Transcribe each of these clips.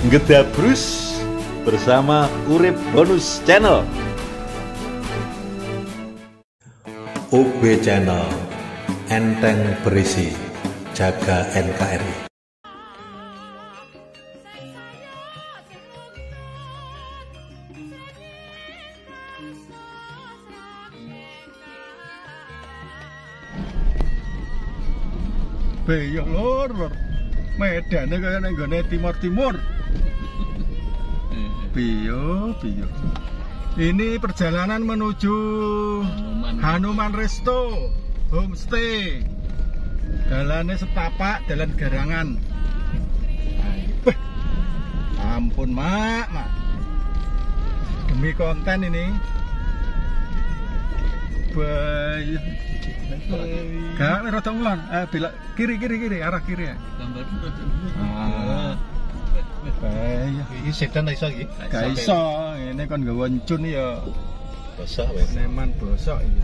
Ngedabrus bersama Urip Bonus Channel. UB Channel, enteng berisi, jaga NKRI. Beyok lor, medane kaya nang gone timur-timur. Biyo. Ini perjalanan menuju Hanuman Resto Homestay. Dalane setapak, dalan garangan. Ampun, Mak. Demi konten ini. Bayi. Gak rada ulang. Belok kiri arah kiri ya. Gambar Bayi. Iki sedan iso iki. Gak iso, ini kon nggawa encun ya. Bosok wis. Neman bosok iki.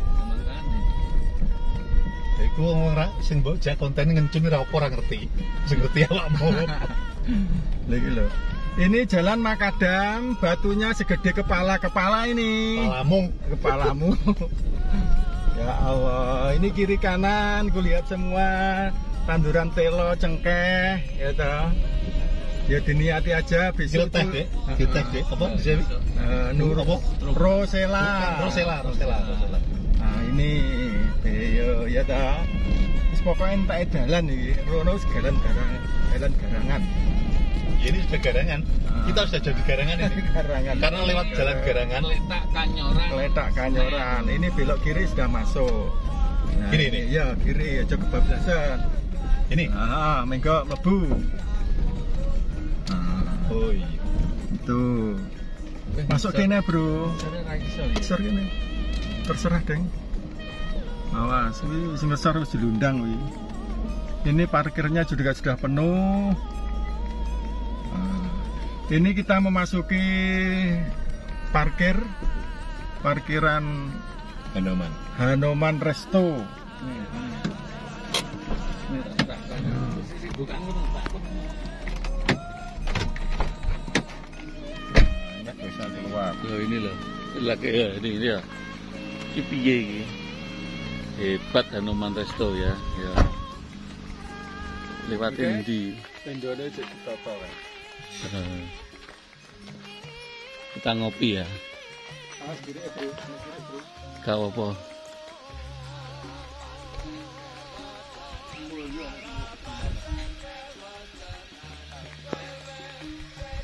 Iku wong ora sing mbok jak konten ngencun ora apa ora ngerti. Sing ngerti awakmu. Lha iki lho. Ini jalan makadam, batunya segede kepala ini. Kepalamu. Ya Allah, ini kiri kanan, kulihat semua tanduran telo, cengkeh, ya toh. Ya diniati aja, besok Teh, apa disebut? Rosella. Nah ini, ya toh. Pokoknya entek dalan iki, rono jalan garangan. Ya, ini sudah garangan. Kita sudah jadi garangan ini. Garangan. Karena lewat jalan garangan. Letak Kanyoran. Ini belok kiri sudah masuk. Nah, Kiri ini? Iya, kiri aja kebablasan. Ini. Menggo mlebu. Oh iya. Itu. Masuk kene, Bro. Besar kene. Terserah, Deng. Awas, wih, sing besar wis dilundang wih. Ini parkirnya juga sudah penuh. Ini kita memasuki parkiran Hanuman Resto. Bisa keluar. Loh ini loh. Lagi ya, ini dia. Iki piye iki? Hebat Hanuman Resto ya. Ya. Lewatin di Tendone jadi toto wae. kita ngopi ya. Gak apa-apa.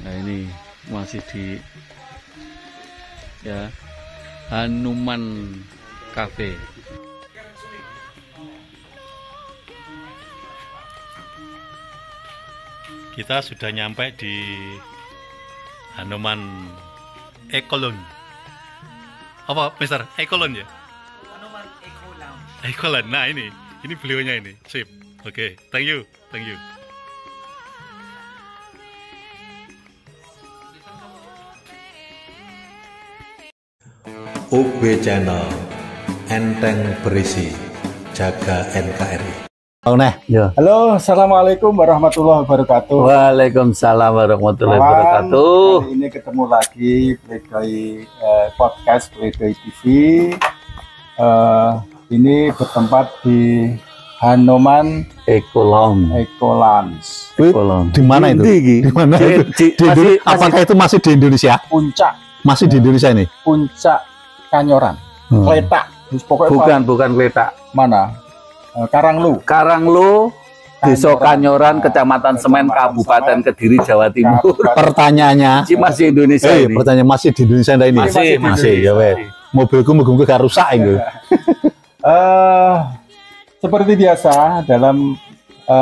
Nah ini masih di ya Hanuman Cafe. Kita sudah nyampe di Hanuman Ekolon. Apa, Mister? Ekolon ya? Hanuman Ekolon. Ekolon. Nah, ini beliaunya ini. Sip. Oke, thank you. UB Channel, enteng berisi, jaga NKRI. Ya. Halo, assalamualaikum warahmatullahi wabarakatuh. Waalaikumsalam warahmatullahi wabarakatuh. Hari ini ketemu lagi Pledoi podcast Pledoi TV. Ini bertempat di Hanuman Ekolon. Di mana itu? Di mana itu? Apakah itu masih di Indonesia? Puncak. Masih di Indonesia ini? Puncak Kanyoran. Kletak. Bukan Kletak. Mana? Karanglo, Desa Kanyoran, Kecamatan Semen, Kabupaten Kediri, Jawa Timur. Pertanyaannya, Masih Indonesia ini. pertanyaan masih di Indonesia ini? Masih. Ya weh. Mobilku muga-muga gak rusak itu. Seperti biasa dalam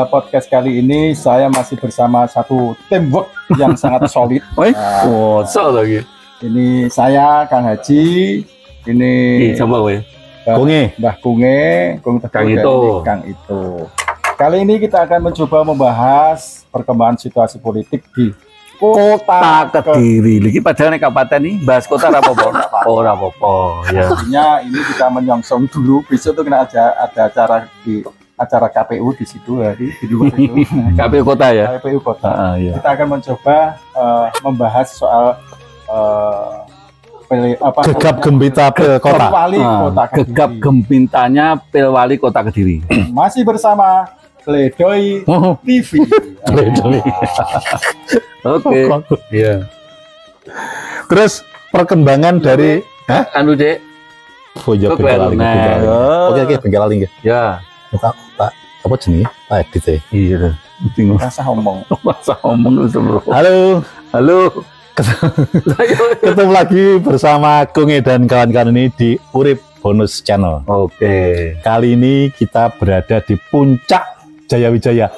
podcast kali ini saya masih bersama satu teamwork yang sangat solid. lagi. Ini saya Kang Haji, ini Coba weh. Mbah Kunge, Kang Ito. Kang Ito. Kali ini kita akan mencoba membahas perkembangan situasi politik di Kota Kediri. Lagi padahal nek kabupaten ini bahas kota ora apa-apa. Ora apa-apa ya. Artinya ini kita menyongsong dulu, besok tuh kena ada acara di acara KPU di situ hari di luar itu. KPU Kota ya. KPU Kota. Iya. Kita akan mencoba membahas soal Gegap gempita kota. Wali Kota Kediri. Gegap gempitanya Pilwali Kota Kediri. Masih bersama Pledoi TV. Pledoi. Oke. Iya. Terus perkembangan dari Anu Dek. Oh ya, bengkel Oke, bengkel lagi. Ya. Pak, apa jenis? Pak Edit ya? Iya. Bingung. Masa ngomong. Masa ngomong itu, Bro. Halo. Halo. Ketemu lagi bersama Kunge dan kawan-kawan ini di Urip Bonus Channel. Oke. Kali ini kita berada di puncak Jayawijaya.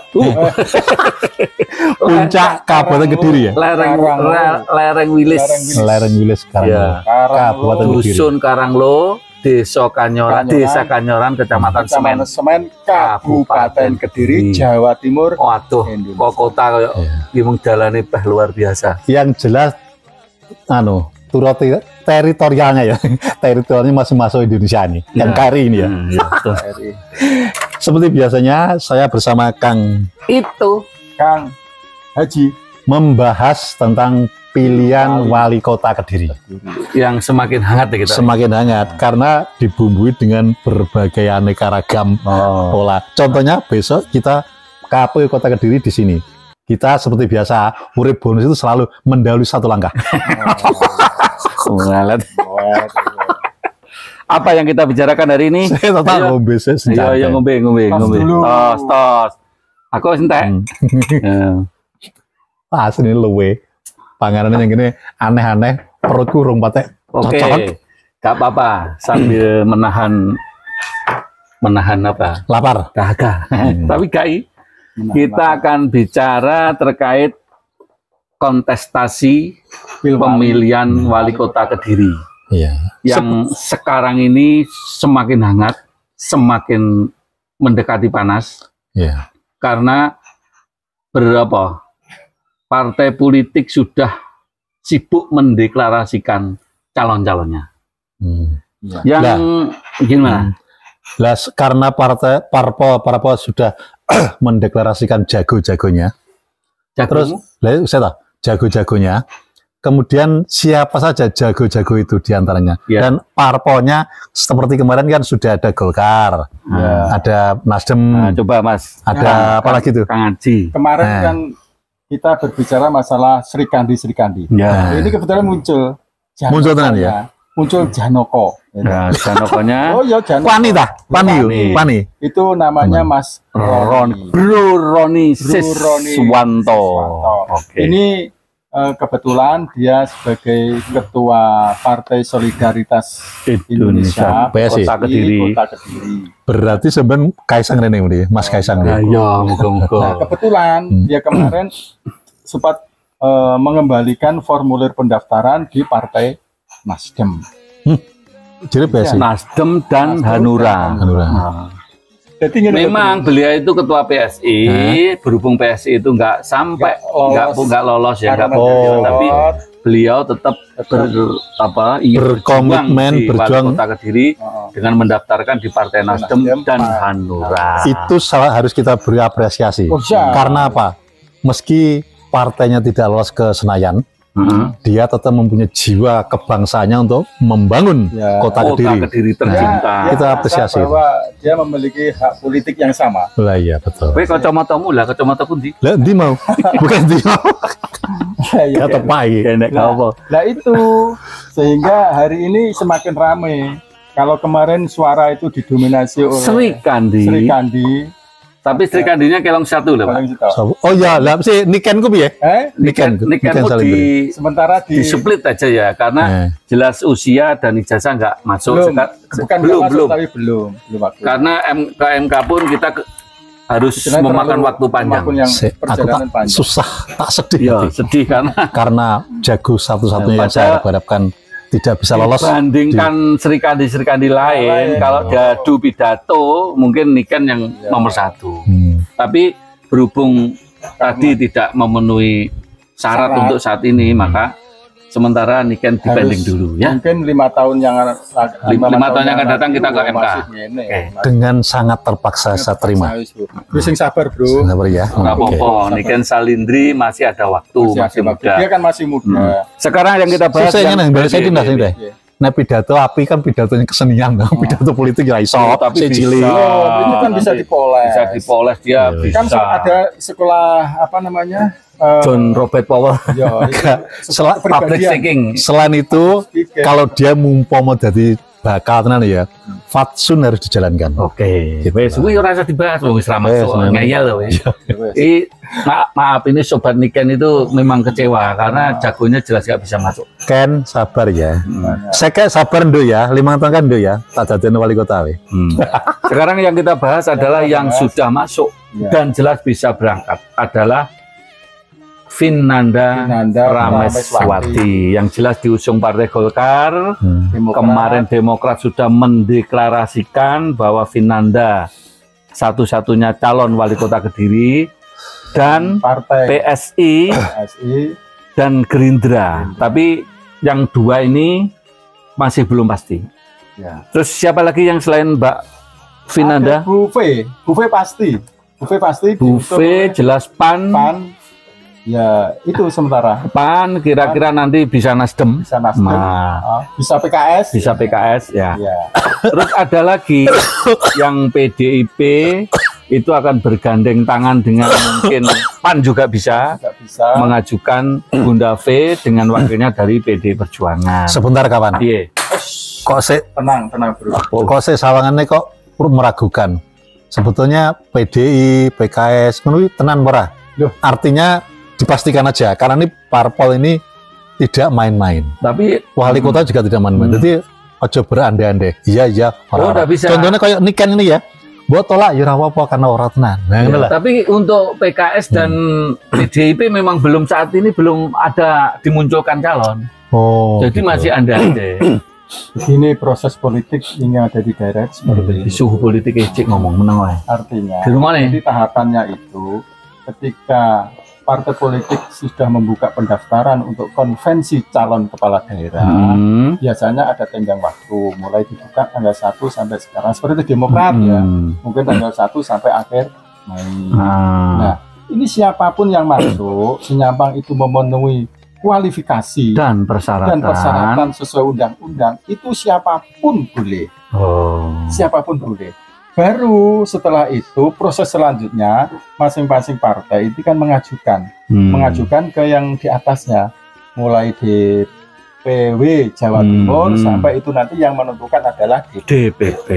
Puncak Kabupaten Kediri ya. Lereng Wilis. Lereng Wilis sekarang. Ya. Kabupaten Kediri. Dusun Karanglo, Desa Kanyoran, Desa Kanyoran, Kecamatan Semen, Kabupaten Kediri, Jawa Timur. Waduh, kok kota kayak gimana dalane peh luar biasa. Yang jelas teritorialnya ya. Teritorialnya masih masuk Indonesia nih. Yang KRI ini ya. Seperti biasanya saya bersama Kang Haji membahas tentang pilihan wali kota Kediri yang semakin hangat ya kita. Semakin hangat karena dibumbui dengan berbagai aneka ragam pola. Contohnya besok kita KPU Kota Kediri di sini. Kita seperti biasa Urip Bonus itu selalu mendahului satu langkah. Apa yang kita bicarakan hari ini? Saya total ngombe senjata. Iya, ngombe. Tos. Aku entek. Asli luwe. Panganan yang gini aneh-aneh, perutku rung patek. Oke. Gak apa-apa sambil menahan apa? Lapar. Dahaga. Tapi kita akan bicara terkait kontestasi pemilihan wali kota Kediri. Iya. Yang sekarang ini semakin hangat, semakin mendekati panas. Iya. Karena beberapa partai politik sudah sibuk mendeklarasikan calon-calonnya. Yang gimana? Lah karena parpol sudah mendeklarasikan jago-jagonya. Terus saya tahu jago-jagonya. Kemudian siapa saja jago-jago itu diantaranya. Dan parpolnya seperti kemarin kan sudah ada Golkar, ada Nasdem. Coba Mas. Ada apa lagi tuh? Kang Haji. Kemarin kan kita berbicara masalah Sri Kandi. Ini kebetulan muncul Janoko. Nah, Janokonya. Oh ya Janoko. Pani. Itu namanya Mas Roni Siswanto. Oke. Ini kebetulan dia sebagai ketua Partai Solidaritas Indonesia Kota Kediri. Berarti sebenarnya Kaisang Rene ini, Mas Kaisang Rene. Nah, kebetulan dia kemarin sempat mengembalikan formulir pendaftaran di Partai Nasdem. Jadi PSI. Nasdem dan Hanura. Jadi memang beliau itu ketua PSI, berhubung PSI itu nggak lolos ya, tapi beliau tetap berkomitmen berjuang Kota Kediri dengan mendaftarkan di Partai Nasdem dan Hanura. Itu harus kita beri apresiasi. Karena apa? Meski partainya tidak lolos ke Senayan, dia tetap mempunyai jiwa kebangsaannya untuk membangun Kota Kediri tercinta. Kita apresiasi bahwa dia memiliki hak politik yang sama. Lah iya betul. Kowe kacamatamu lah, kacamataku ndi? Lah ndi mau? Bukan ndi mau. Kata pai. Nah itu sehingga hari ini semakin ramai. Kalau kemarin suara itu didominasi oleh Sri Kandi. Tapi Sri Kandinya kelong satu loh, Pak. Oh ya, lah si Nikenku piye? Nikenku sementara disuplit aja ya, karena jelas usia dan ijazah nggak masuk. Belum. Karena MK pun kita harus memakan waktu panjang. Aku tak susah, tak sedih. Sedih karena jago satu-satunya yang saya harapkan tidak bisa lolos. Bandingkan Sri Kandi lain, kalau diadu pidato mungkin Niken yang nomor satu. Tapi berhubung tadi tidak memenuhi syarat untuk saat ini, maka sementara Niken dipending dulu ya. Mungkin 5 tahun yang 5 tahun yang akan datang kita ke MK. Dengan sangat terpaksa saya terima. Terus yang sabar bro. Sabar ya. Nggak apa-apa, Niken Salindri masih ada waktu, masih muda. Dia kan masih muda. Sekarang yang kita bahas saya ingin saya tindak deh. Nah pidato api kan pidatonya kesenian, pidato politik ya iso, tapi cilik. Itu kan bisa dipoles. Bisa dipoles dia bisa. Kan ada sekolah apa namanya? John Robert Powell. Public speaking. Selain itu, kalau dia mumpama jadi bakal tenan ya, fatsun harus dijalankan. Oke. Wes kuwi ora usah dibahas, wis ra masuk ngeyel lho wis. Maaf ini sobat Niken itu memang kecewa karena jagonya jelas gak bisa masuk. Ken sabar ya. Saya kayak sabar ndo ya, 5 tahun kan ndo ya, tak jadi wali kota we. Sekarang yang kita bahas adalah yang sudah masuk dan jelas bisa berangkat adalah Vinanda Rameswati yang jelas diusung Partai Golkar. Kemarin Demokrat sudah mendeklarasikan bahwa Vinanda satu-satunya calon wali kota Kediri dan Partai PSI dan Gerindra. Tapi yang dua ini masih belum pasti. Ya. Terus siapa lagi yang selain Mbak Vinanda? Buffet pasti. Buffet jelas PAN. Ya, itu sementara. PAN kira-kira nanti bisa Nasdem. Bisa Nasdem. Bisa PKS. Bisa PKS ya. Ya. Terus ada lagi yang PDIP itu akan bergandeng tangan dengan mungkin PAN juga bisa mengajukan Bunda V dengan wakilnya dari PD Perjuangan. Sebentar kawan. Iya. Kok tenang bro. Kok sawangannya kok meragukan. Sebetulnya PDI, PKS, tenan ora. Artinya dipastikan aja karena ini parpol ini tidak main-main. Tapi wali kota juga tidak main-main. Jadi ojo berandai-andai. Iya. Udah bisa. Contohnya kayak Niken ini ya. Buat tolak ya apa karena orang tenan. Nah, tapi untuk PKS dan PDIP memang belum saat ini belum ada dimunculkan calon. Jadi gitu. Masih andai-andai. Begini proses politik ini ada di daerah seperti ini. Suhu politik ecek ngomong menang wae. Artinya jadi tahapannya itu ketika partai politik sudah membuka pendaftaran untuk konvensi calon kepala daerah, biasanya ada tenggang waktu, mulai dibuka tanggal 1 sampai sekarang, seperti Demokrat ya, mungkin tanggal 1 sampai akhir Mei. Nah, ini siapapun yang masuk, senyampang itu memenuhi kualifikasi dan persyaratan sesuai undang-undang, itu siapapun boleh. Siapapun boleh. Baru setelah itu proses selanjutnya masing-masing partai itu kan mengajukan ke yang di atasnya, mulai DPW Jawa Timur sampai itu nanti yang menentukan adalah DPP.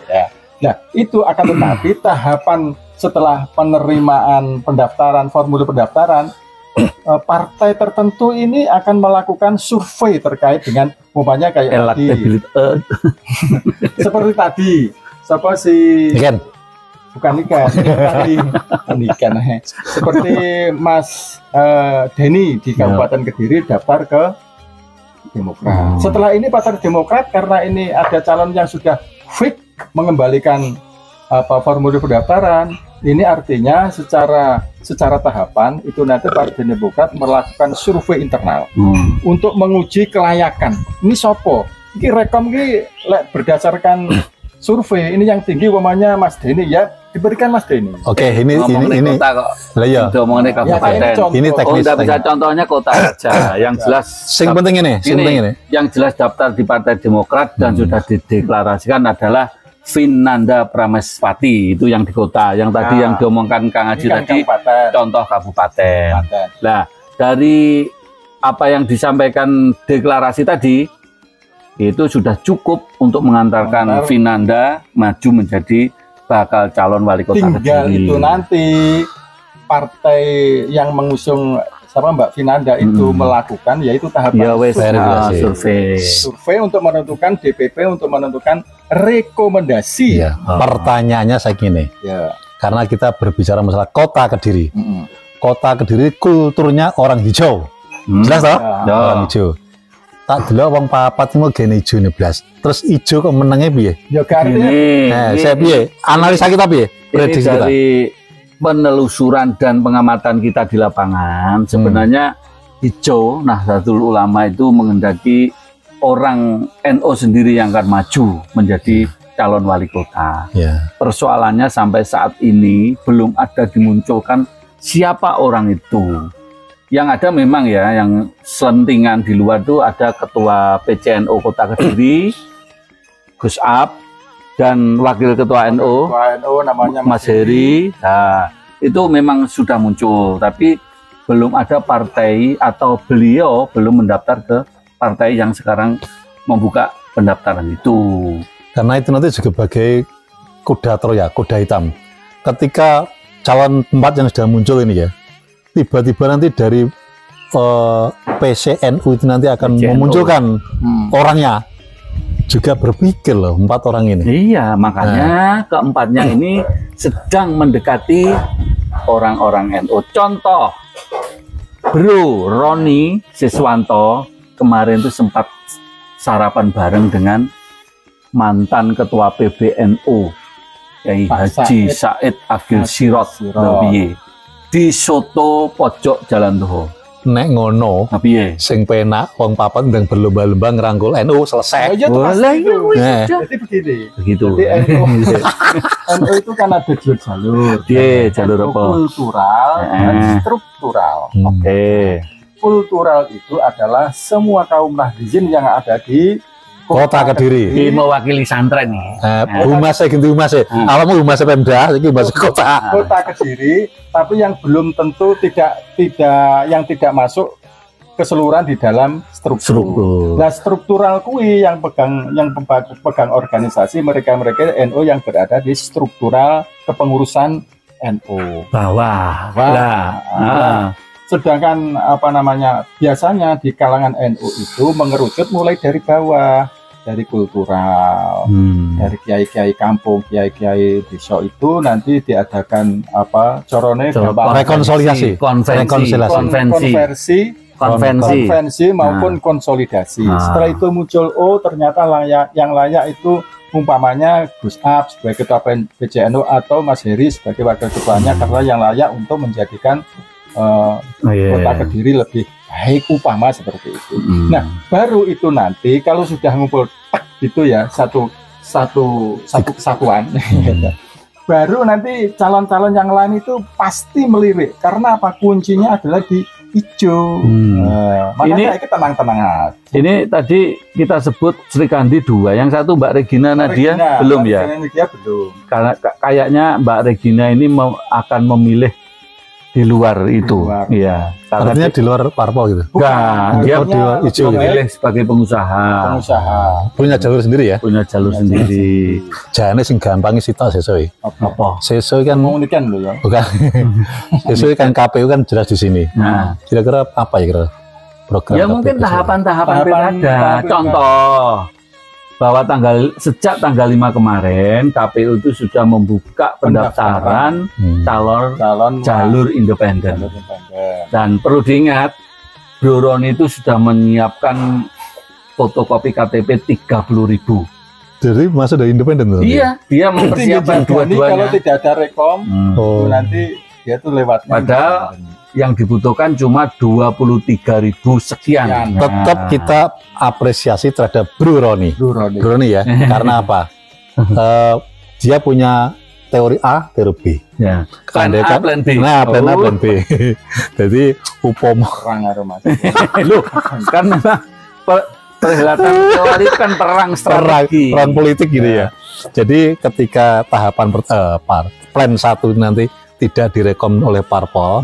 Ya. Nah itu akan tetapi tahapan setelah penerimaan pendaftaran, formulir pendaftaran, partai tertentu ini akan melakukan survei terkait dengan umpamanya kayak tadi, seperti tadi. Siapa sih? Niken. Bukan Niken. Niken. Seperti Mas Denny di Kabupaten Kediri daftar ke Demokrat. Setelah ini Partai Demokrat karena ini ada calon yang sudah fix mengembalikan formulir pendaftaran. Ini artinya secara tahapan itu nanti Partai Demokrat melakukan survei internal untuk menguji kelayakan. Ini sopo? Ini rekom ini berdasarkan survei ini yang tinggi umpamanya Mas Denny ya diberikan Mas Denny. Oke, ini kota kok. Lah ya. Ngomongin kabupaten. Ini teknis. Enggak bisa contohnya kota saja. Yang jelas sing penting ini. Yang jelas daftar di Partai Demokrat dan sudah dideklarasikan adalah Vinanda Rameswati, itu yang di kota. Yang tadi yang diomongkan Kang Haji tadi contoh kabupaten. Nah, dari apa yang disampaikan deklarasi tadi itu sudah cukup untuk mengantarkan Vinanda maju menjadi bakal calon wali kota Kediri. Tinggal itu nanti partai yang mengusung Mbak Vinanda itu melakukan yaitu tahapan survei untuk menentukan DPP, untuk menentukan rekomendasi. Pertanyaannya saya gini, karena kita berbicara masalah kota Kediri. Kota Kediri kulturnya orang hijau, jelas toh? Orang hijau. Tak dulu wong papat mau gene ijo 12. Terus ijo kok menangnya piye? Ya karena saya piye? Analisa kita piye? Prediksi dari penelusuran dan pengamatan kita di lapangan sebenarnya hijau, Nahdlatul Ulama itu menghendaki orang NU sendiri yang akan maju menjadi calon wali kota. Ya. Persoalannya sampai saat ini belum ada dimunculkan siapa orang itu. Yang ada memang ya, yang selentingan di luar itu ada Ketua PCNU Kota Kediri, Gus Ab, dan Wakil Ketua NU, namanya Mas Heri. Nah, itu memang sudah muncul, tapi belum ada partai atau beliau belum mendaftar ke partai yang sekarang membuka pendaftaran itu. Karena itu nanti juga sebagai kuda Troya, kuda hitam. Ketika calon 4 yang sudah muncul ini ya, tiba-tiba nanti dari PCNU itu nanti akan PCNU. memunculkan orangnya, juga berpikir loh 4 orang ini. Iya, makanya keempatnya ini sedang mendekati orang-orang NU. Contoh, Bro Roni Siswanto kemarin itu sempat sarapan bareng dengan mantan ketua PBNU Yai Haji Said Agil Sirot di soto pojok Jalan Toho. Nek ngono, Piye? sing penak wong papat ndang berlomba-lomba ngerangkul NU selesai. Boleh Nah, Jadi begini. begitu. Jadi NU itu kan ada 2 jalur. Piye, jalur NU apa? kultural dan struktural. Oke. Kultural itu adalah semua kaum nahdliyin yang ada di Kota Kediri. Ini mewakili santren nih. Humasnya ganti humasnya. Awalmu humasnya Pemda, ini humasnya kota. Kota Kediri, tapi yang belum tentu tidak tidak masuk keseluruhan di dalam struktur. Nah, struktural kui yang pegang organisasi mereka NU yang berada di struktural kepengurusan NU. Bawah. Sedangkan biasanya di kalangan NU itu mengerucut mulai dari bawah, dari kultural, dari kiai-kiai kampung, kiai-kiai desa itu nanti diadakan Rekonsiliasi. konvensi maupun konsolidasi. Setelah itu muncul ternyata yang layak itu umpamanya Gus Ab sebagai ketua PCNU atau Mas Heri sebagai wakil ketuanya karena yang layak untuk menjadikan Kota Kediri lebih baik upama seperti itu. Nah, baru itu nanti kalau sudah ngumpul gitu ya satu kesatuan, baru nanti calon-calon yang lain itu pasti melirik karena apa? Kuncinya adalah di hijau. Makanya ini tenang-tenang aja. Ini tadi kita sebut Sri Kandi 2, yang satu Mbak Regina Nadia belum ya? Nadia belum. Karena kayaknya Mbak Regina ini akan memilih di luar itu, iya. Artinya di luar parpol gitu. Enggak, dia memilih sebagai pengusaha. Punya jalur sendiri ya? Punya jalur sendiri. Jane sing gampang sita sesoi. Apa? Sesoi kan komunikan lho ya. Bukan. Sesoi kan KPU kan jelas di sini. Nah, kira-kira apa ya kira program? Ya mungkin tahapan-tahapan pilkada. Contoh bahwa sejak tanggal 5 kemarin KPU itu sudah membuka pendaftaran calon jalur independen. Dan perlu diingat, Bro Roni itu sudah menyiapkan fotokopi KTP 30.000. Jadi masuk dari independen tuh? Iya, dia mempersiapkan dua-duanya. Kalau tidak ada rekom, nanti dia tuh lewatnya. Padahal yang dibutuhkan cuma 23.000 sekian. Tetap kita apresiasi terhadap Bro Roni ya. Karena apa? Dia punya teori A, teori B. Ya. Plan A, plan B. Nah, plan A, plan B. Jadi upama perang aroma. Loh, kan memang perhelatan teori kan perang strategi, perang politik gitu ya. Jadi ketika tahapan plan 1 nanti tidak direkom oleh parpol,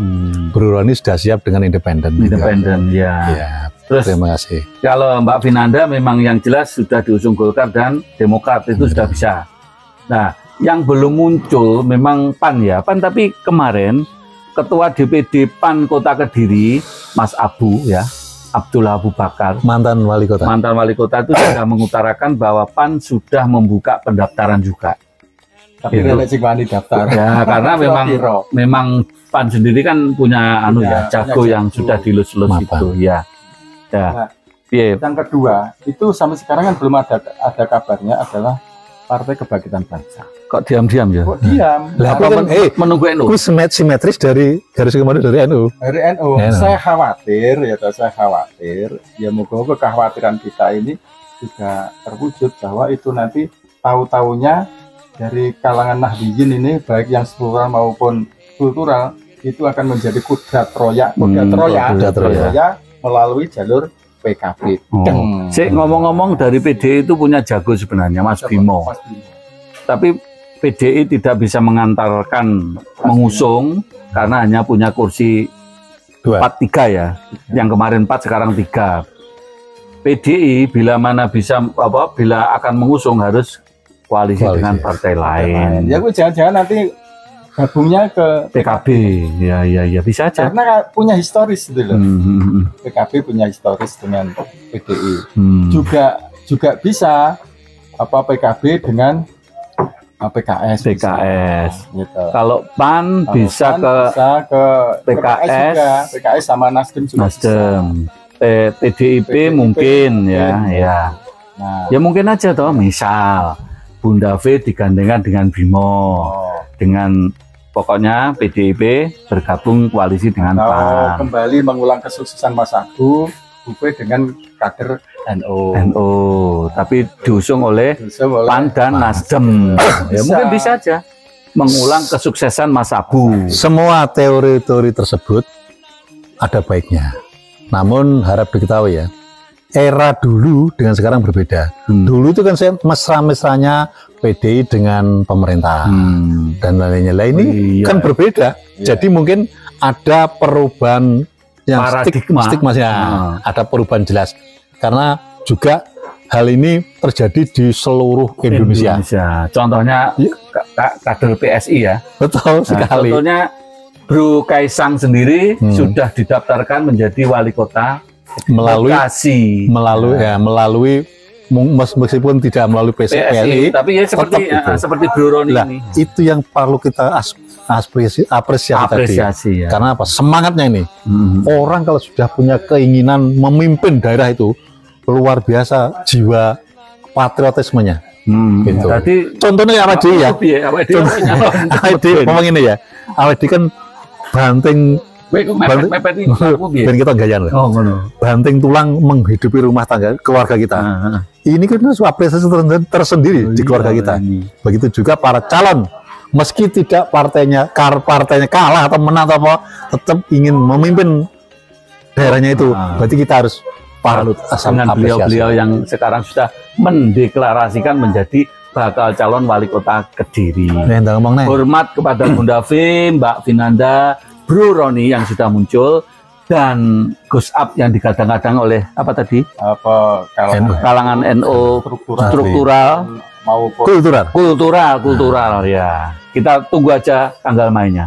Bro Roni sudah siap dengan independen. Independen, ya. Terus terima kasih. Kalau Mbak Vinanda memang yang jelas sudah diusung Golkar dan Demokrat itu sudah bisa. Nah, yang belum muncul memang PAN ya, PAN, tapi kemarin Ketua DPD PAN Kota Kediri, Mas Abu ya, Abdullah Abu Bakar, mantan wali kota itu sudah mengutarakan bahwa PAN sudah membuka pendaftaran juga. Tapi relasi daftar. Ya, karena memang PAN sendiri kan punya jago yang sudah dilus-lus itu ya. Nah, yang kedua itu sampai sekarang kan belum ada kabarnya adalah Partai Kebangkitan Bangsa. Kok diam-diam ya? Kok diam? Lah Apa kan menunggu NU? itu simetris dari garis kemarin dari NU. Dari NU, saya khawatir ya moga-moga kekhawatiran kita ini juga terwujud bahwa itu nanti tahu-taunya dari kalangan Nahdliyin ini baik yang struktural maupun kultural itu akan menjadi kuda Troya melalui jalur PKB. Sik ngomong-ngomong dari PDI itu punya jago sebenarnya Mas Bimo. Tapi PDI tidak bisa mengantarkan mengusung karena hanya punya kursi 4-3 ya. Yang kemarin 4 sekarang 3. PDI bila akan mengusung harus koalisi dengan partai lain. Ya gue jangan-jangan nanti gabungnya ke PKB. Ya bisa aja. Karena punya historis gitu loh. PKB punya historis dengan PDI. Juga bisa PKB dengan PKS. Gitu. Kalau PAN bisa ke PKS juga. PKS sama Nasdem juga. PDIP mungkin ya. Nah, ya mungkin aja toh, misal Bunda V digandengkan dengan Bimo, dengan pokoknya PDIP bergabung koalisi dengan PAN. Kembali mengulang kesuksesan Mas Agung, Bu V dengan kader NU, tapi diusung oleh PAN dan Nasdem. Ya mungkin bisa aja mengulang kesuksesan Mas Abu. Semua teori-teori tersebut ada baiknya. Namun harap diketahui ya, era dulu dengan sekarang berbeda. Dulu itu kan saya mesra-mesranya PDI dengan pemerintah dan lainnya. Lah ini kan berbeda. Jadi mungkin ada perubahan yang stigma-nya, ada perubahan jelas. Karena juga hal ini terjadi di seluruh Indonesia. Contohnya kader PSI ya. Betul sekali. Contohnya Bro Kaisang sendiri sudah didaftarkan menjadi wali kota melalui meskipun tidak melalui PSI, tapi ya seperti Bro Roni ini. Itu yang perlu kita apresiasi tadi. Ya. Karena apa? Semangatnya ini. Orang kalau sudah punya keinginan memimpin daerah itu luar biasa jiwa patriotismenya. Gitu. Jadi contohnya apa dia ya? Awedi ngomong ini ya. Awedi kan banting ben kita gayan banting tulang menghidupi rumah tangga keluarga kita. Ini kan apresiasi tersendiri di keluarga kita. Begitu juga para calon, meski tidak partainya kalah atau menang atau apa, tetap ingin memimpin daerahnya itu. Berarti kita harus parut dengan beliau-beliau yang sekarang sudah mendeklarasikan menjadi bakal calon wali kota Kediri. Hormat kepada Bunda V, Mbak Vinanda, Bro Roni yang sudah muncul, dan Gus Up yang digadang-gadang oleh apa tadi? Kalangan NU struktural maupun kultural ya. Kita tunggu aja tanggal mainnya.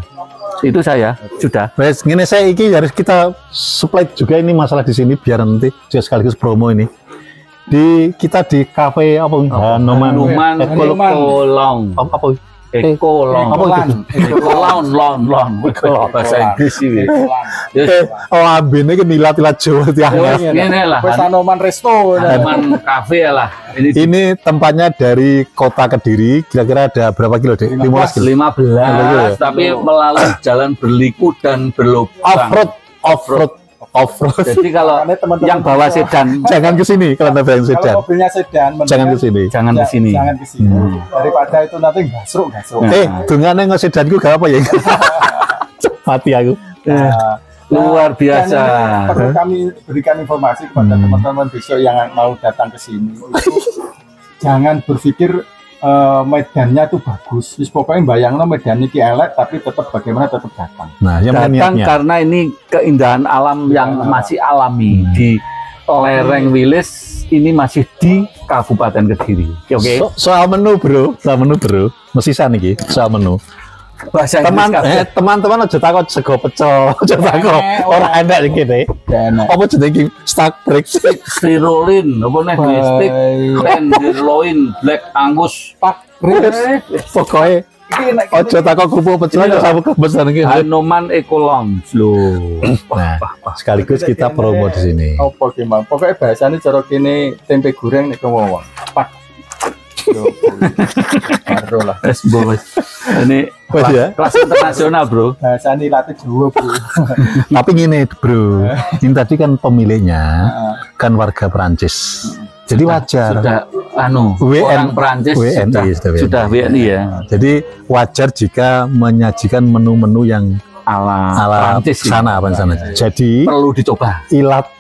Itu saya sudah. Wes ngene saya harus kita supply juga ini masalah di sini biar nanti juga sekaligus promo ini. Kita di kafe Hanuman Ekolong. Bahasa Inggris ini. Abene kan ilat-ilat Jawa tiangnya. Ngene lah. Hanuman Resto, Hanuman Cafe lah. Ini tempatnya dari Kota Kediri, kira-kira ada berapa kilo, Dek? 15 tapi melalui jalan berliku dan berlubang. Off-road. Jadi kalau yang bawa sedan jangan ke sini. Kalau yang sedan, kalau mobilnya sedan, jangan ke sini. Jangan ke sini. Daripada itu nanti gasruk. Dungane nggak sedanku gak apa ya? Mati aku. Luar biasa. Perlu kami berikan informasi kepada teman-teman besok yang mau datang ke sini. Jangan berpikir medannya tuh bagus. Pokoknya bayangno medan ini elek tapi tetap bagaimana tetap datang. Nah, yang datang karena ini keindahan alam yang masih alami di lereng Wilis, ini masih di Kabupaten Kediri. Oke. Soal menu, Bro. Mesti sana iki soal menu. Teman-teman aja takut sego pecel, aja takut orang enak iki, Dek. Apa jenenge steak break sirloin, apa nek steak tenderloin black angus pak pokoknya aja takut kerupuk pecel aja sabuk kebesaran iki. Hanuman Ekolong lho. Nah, sekaligus kita promo di sini. Apa gimana? Pokoknya bahasanya cara kene tempe goreng nek ngomong. Pak Baru lah. Ini kelas internasional, Bro. Bahasa ini latih Jawa, Bro. Tapi gini, Bro. Ini tadi kan pemiliknya kan warga Perancis. Jadi wajar. Sudah orang Perancis sudah WNI ya. Jadi wajar jika menyajikan menu-menu yang ala Perancis sana. Jadi perlu dicoba. ilat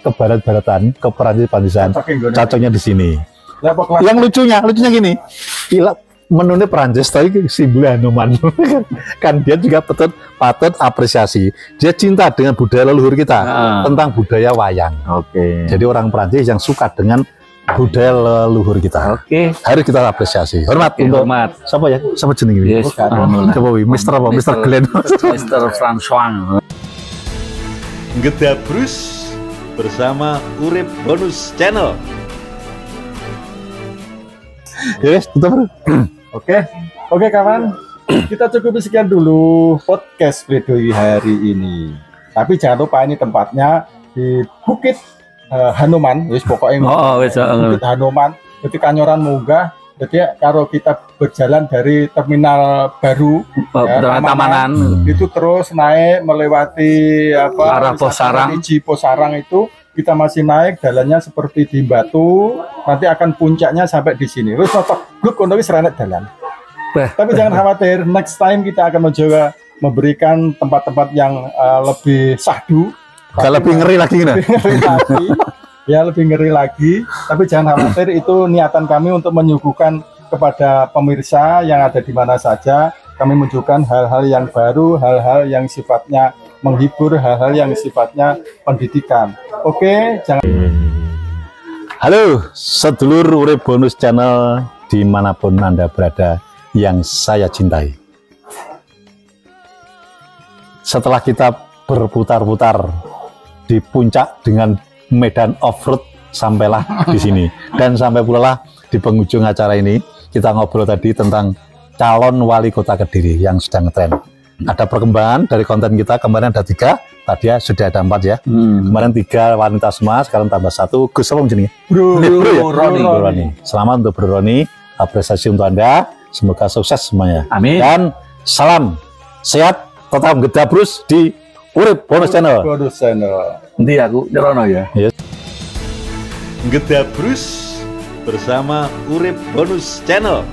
ke barat-baratan, ke Perancis-Perantisan. Cocoknya di sini. Yang lucunya gini. Ilat menunya Perancis tapi simbol Hanuman. Kan dia juga patut apresiasi. Dia cinta dengan budaya leluhur kita, tentang budaya wayang. Oke. Jadi orang Perancis yang suka dengan budaya leluhur kita. Oke. Harus kita apresiasi. Hormat untuk siapa ya? Siapa jenenge iki? Yes. Coba Mr. apa? Mr. Glenn. Mr. François. Ngedabrus bersama Urip Bonus Channel. Yes, tutup, Bro. Oke kawan, kita cukup sekian dulu podcast pledoi hari ini. Tapi jangan lupa ini tempatnya di Bukit Hanuman, wis pokoknya Bukit Hanuman. Ketika Kanyoran munggah, jadi kalau kita berjalan dari terminal baru Tamanan itu terus naik melewati arah Posarang, Posarang itu kita masih naik, jalannya seperti di Batu, nanti akan puncaknya sampai di sini. Terus notok gluk untuk serenet jalan. Tapi jangan khawatir, next time kita akan mencoba memberikan tempat-tempat yang lebih sahdu. Lebih ngeri lagi nih. Ya lebih ngeri lagi. Tapi jangan khawatir, itu niatan kami untuk menyuguhkan kepada pemirsa yang ada di mana saja. Kami menunjukkan hal-hal yang baru, hal-hal yang sifatnya menghibur, hal-hal yang sifatnya pendidikan. Oke, jangan. Halo, sedulur Urip Bonus Channel dimanapun Anda berada yang saya cintai. Setelah kita berputar-putar di puncak dengan medan off-road, sampailah di sini. Dan sampai pula lah di penghujung acara ini, kita ngobrol tadi tentang calon wali kota Kediri yang sedang ngetren. Ada perkembangan dari konten kita, kemarin ada 3, tadi ya sudah ada 4 ya. Kemarin 3 wanita semua, sekarang tambah 1. Gus apa jenenge? Bro Roni. Selamat untuk Bro Roni, apresiasi untuk Anda, semoga sukses semuanya. Amin. Dan salam sehat, tetap ngedabrus di Urip Bonus Channel. Nanti aku nyerono ya. Yes. Ngedabrus bersama Urip Bonus Channel.